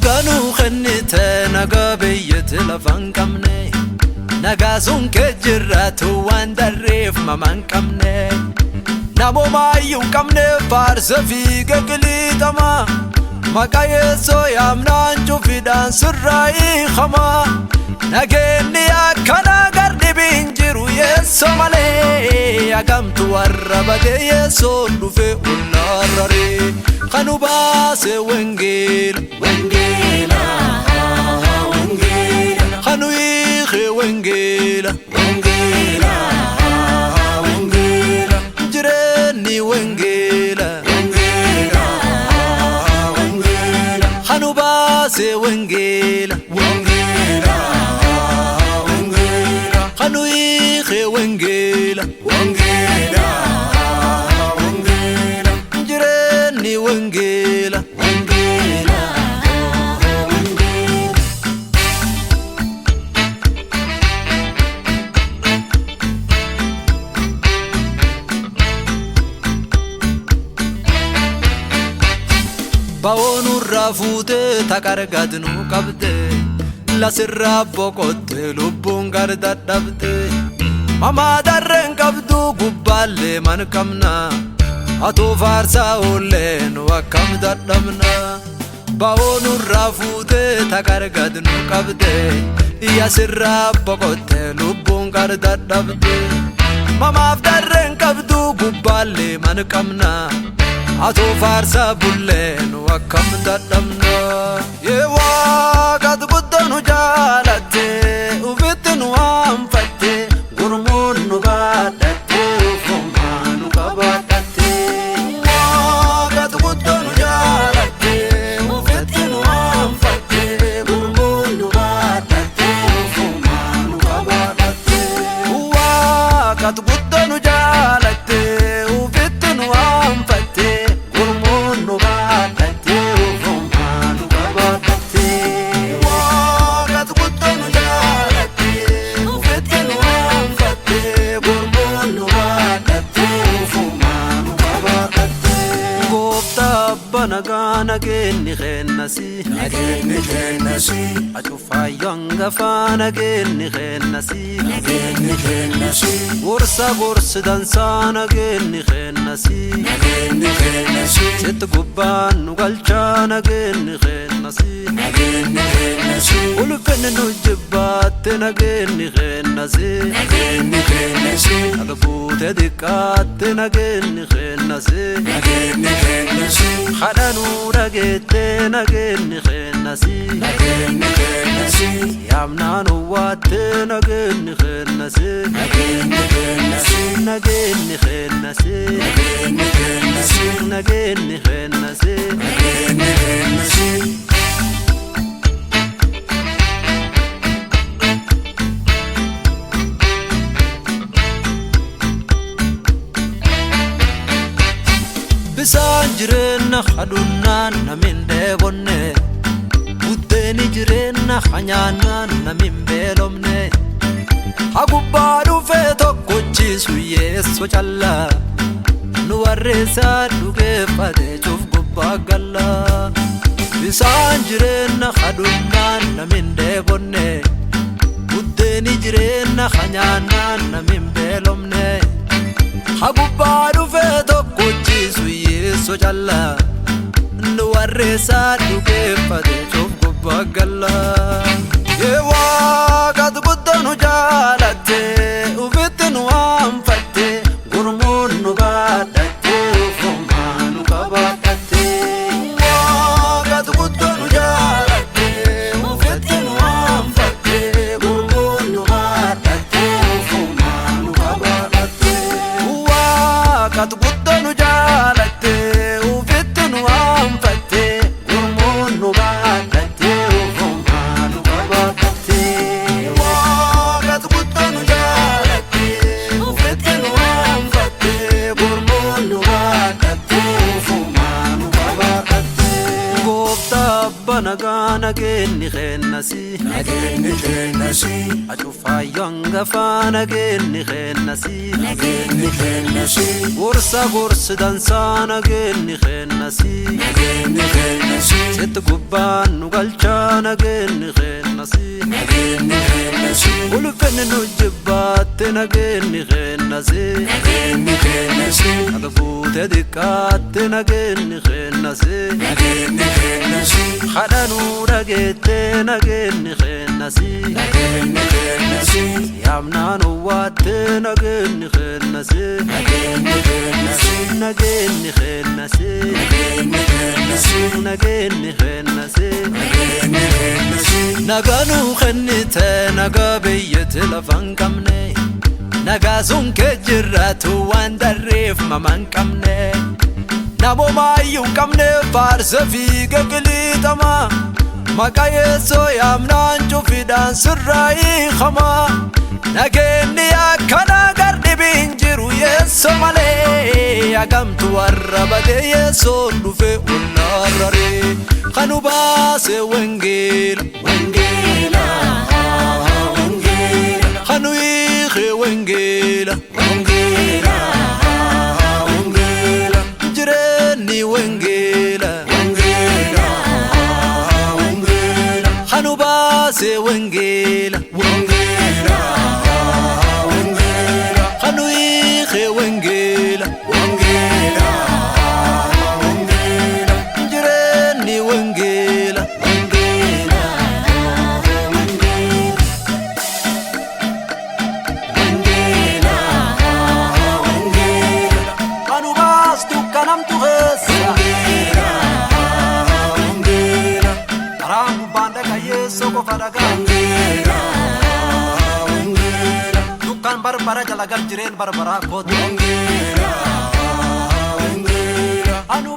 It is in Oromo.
Nuganu khanite nagabiyet lafan kamne Nagasun kejiratu wandarif maman kamne Namo mayu kamne farsa fi gaglitama Makaye soyamnan chufidan surrai khama Nageni akana gardi binjiru yeso male Agamtu warrabade yeso dufe ullarare Khanu base wengil Wengila Wengila Khanu ikhe wengila Wengila Wengila Jireni wengila Wengila Wengila Khanu base wengila Wengila Wengila Khanu ikhe wengila Wengila Wengila Jireni wengila Wengila Baonu rafute takargadnu qabde La sirra boqotte lubbun garda dhabde Mama darren qabdu gubballe man kamna Atu farsa olenu akkam dadhabna Baonu rafute takargadnu qabde Ya sirra boqotte lubbun garda dhabde Mama darren qabdu gubballe man kamna Atu farsa bullenu akkam dadhabna Yewa qad guddanu jaalate ufittinu anfatte gurmuun nu baadhatte ufumaan nu qabaadhatte Yewa qad guddanu jaalate ufittinu anfatte gurmuun nu baadhatte ufumaan nu qabaadhatte Yewa qad guddanu jaalate ufittinu anfatte gurmuun nu baadhatte ufumaan nu qabaadhatte Waqat guddanu jaalate ufittinu anfatte gurmuun nu baadhatte ufumaan nu qabaadhatte Gooftaa abba nagaa nageenni keennasi Nageenni keennasi Acuufaayyoo hangafaa nageenni keennasi Nageenni keennasi Gorsa gorsi dansaa nageenni keennasi Nageenni keennasi Sitti gubbaan nu galchaa nageenni keennasi Nageenni keennasi Ulfinni nu jibbaatte nageenni keennasi Nageenni keennasi Aga buute diqqaatte nageenni keennasi Nageenni keennasi Hadha nu dhageette nageenni keennasi Nageenni keennasi Yaamnaan uwwaatte nageenni keennasi Nageenni keennasi Nageenni keennasi Nageenni keennasi Nageenni keennasi Nageenni keennasi Bisaan jireenna hadunnaan namin dheebonne Buddeeni jireenna hanyaannaan namin beelomne Hagubbaa dhufee tokkochiisu yeesso callaa Nu warreessaa dhugeeffate cuuf gubbaa gallaa Bisaan jireenna hadunnaan namin dheebonne Buddeeni jireenna hanyaannaan namin beelomne Hagubbaa dhufee tokkochiisu yeesso callaa Nu warreessaa dhugeeffate cuuf gubbaa gallaa Yeewaa qad guddanu jaalatte ufittinu anfatte gurmuun nu baadhatte ufumaan nu qabaadhatte Yeewaa qad guddanu jaalatte ufittinu anfatte gurmuun nu baadhatte ufumaan nu qabaadhatte Yeewaa qad guddanu jaalatte ufittinu anfatte gurmuun nu baadhatte ufumaan nu nagaa nageenni keennasi nageenni keennasi acuufaayyoo hangafaa nageenni keennasi nageenni keennasi gorsa dansaa nageenni keennasi nageenni keennasi sitti gubbaan nu galchaa nageenni keennasi nageenni keennasi ulfinni nu jibbaatte nageenni keennasi nageenni keennasi aga fuute diqqaatte nageenni keennasi nageenni keennasi hadhanuu dhageette nageenni keennasi nageenni keennasi yaamnaan owwaatte nageenni keennasi nageenni keennasi nageenni keennasi nageenni keennasi nageenni keennasi nageenni keennasi nagaa nuu kennite nagaa biyyatti lafa hin qabne nagaa sun kee jirraatu waan darreef mama hin qabne namumaayyuu hin qabne faarsa fiiga qiliixama maqaa Yeesoo yaamnaan cufidhaan sirraa hiikama nageenni akkana gardhibiin jiru Yeesoo malee hagamtu warra badee Yeesoon dhufe ollaarraree kanu baase wangeela wangeela wangeela kanu hiike wangeela wangeela wangeela jireenni wangeela wangeela wangeela kanu baase wangeela wangeela wangeela kanu hiike wangeela wangeela wangeela jireenni wangeela wangeela wangeela wangeela kanu baastu kanamtu keessa wangeela karaan gubbaan dhagaa Yeesoo qofa dhagaa wangeela wangeela dukkaan barbara jala gar jireen barbaraa kooti wangeela wangeela anu